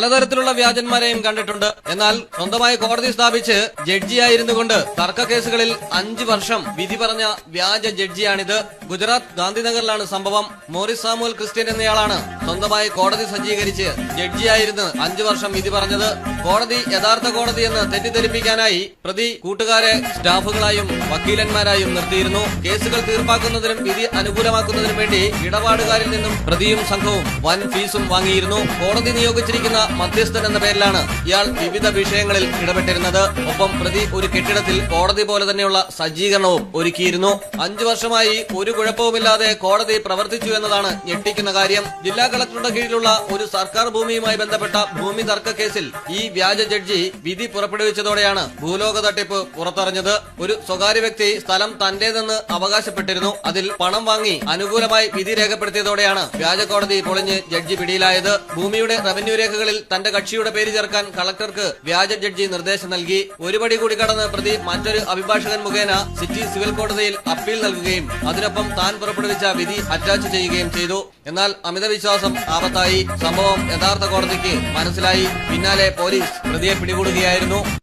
പലതരത്തിലുള്ള വ്യാജന്മാരെയും കണ്ടിട്ടുണ്ട്. എന്നാൽ സ്വന്തമായി കോടതി സ്ഥാപിച്ച് ജഡ്ജിയായിരുന്നുകൊണ്ട് തർക്ക കേസുകളിൽ 5 വർഷം വിധി പറഞ്ഞ വ്യാജ ജഡ്ജിയാണിത്. ഗുജറാത്ത് ഗാന്ധിനഗറിലാണ് സംഭവം. മോറിസ് സാമുവൽ ക്രിസ്ത്യൻ എന്നയാളാണ് സ്വന്തമായി കോടതി സജ്ജീകരിച്ച് ജഡ്ജിയായിരുന്ന് 5 വർഷം വിധി പറഞ്ഞത്. കോടതി യഥാർത്ഥ കോടതിയെന്ന് തെറ്റിദ്ധരിപ്പിക്കാനായി പ്രതി കൂട്ടുകാരെ സ്റ്റാഫുകളായും വക്കീലന്മാരായും നിർത്തിയിരുന്നു. കേസുകൾ തീർപ്പാക്കുന്നതിനും വിധി അനുകൂലമാക്കുന്നതിനും വേണ്ടി ഇടപാടുകാരിൽ നിന്നും പ്രതിയും സംഘവും വൻ ഫീസും വാങ്ങിയിരുന്നു. കോടതി നിയോഗിച്ചിരിക്കുന്ന മധ്യസ്ഥൻ എന്ന പേരിലാണ് ഇയാൾ വിവിധ വിഷയങ്ങളിൽ ഇടപെട്ടിരുന്നത്. ഒപ്പം പ്രതി ഒരു കെട്ടിടത്തിൽ കോടതി പോലെ തന്നെയുള്ള സജ്ജീകരണവും ഒരുക്കിയിരുന്നു. 5 വർഷമായി ഒരു കുഴപ്പവുമില്ലാതെ കോടതി പ്രവർത്തിച്ചു എന്നതാണ് ഞെട്ടിക്കുന്ന കാര്യം. ജില്ലാ കളക്ടറുടെ കീഴിലുള്ള ഒരു സർക്കാർ ഭൂമിയുമായി ബന്ധപ്പെട്ട ഭൂമി തർക്ക കേസിൽ ഈ വ്യാജ ജഡ്ജി വിധി പുറപ്പെടുവിച്ചതോടെയാണ് ഭൂലോക തട്ടിപ്പ് പുറത്തറിഞ്ഞത്. ഒരു സ്വകാര്യ വ്യക്തി സ്ഥലം തന്റേതെന്ന് അവകാശപ്പെട്ടിരുന്നു. അതിൽ പണം വാങ്ങി അനുകൂലമായി വിധി രേഖപ്പെടുത്തിയതോടെയാണ് വ്യാജ കോടതി പൊളിഞ്ഞ് ജഡ്ജി പിടിയിലായത്. ഭൂമിയുടെ റവന്യൂ രേഖകളിൽ തന്റെ കക്ഷിയുടെ പേര് ചേർക്കാൻ കളക്ടർക്ക് വ്യാജ ജഡ്ജി നിർദ്ദേശം നൽകി. ഒരു പടി കൂടി കടന്ന് പ്രതി മറ്റൊരു അഭിഭാഷകൻ മുഖേന സിറ്റി സിവിൽ കോടതിയിൽ അപ്പീൽ നൽകുകയും അതിനൊപ്പം താൻ പുറപ്പെടുവിച്ച വിധി അറ്റാച്ച് ചെയ്യുകയും ചെയ്തു. എന്നാൽ അമിത വിശ്വാസം ആപത്തായി. സംഭവം യഥാർത്ഥ കോടതിക്ക് മനസ്സിലായി. പിന്നാലെ പോലീസ് പ്രതിയെ പിടികൂടുകയായിരുന്നു.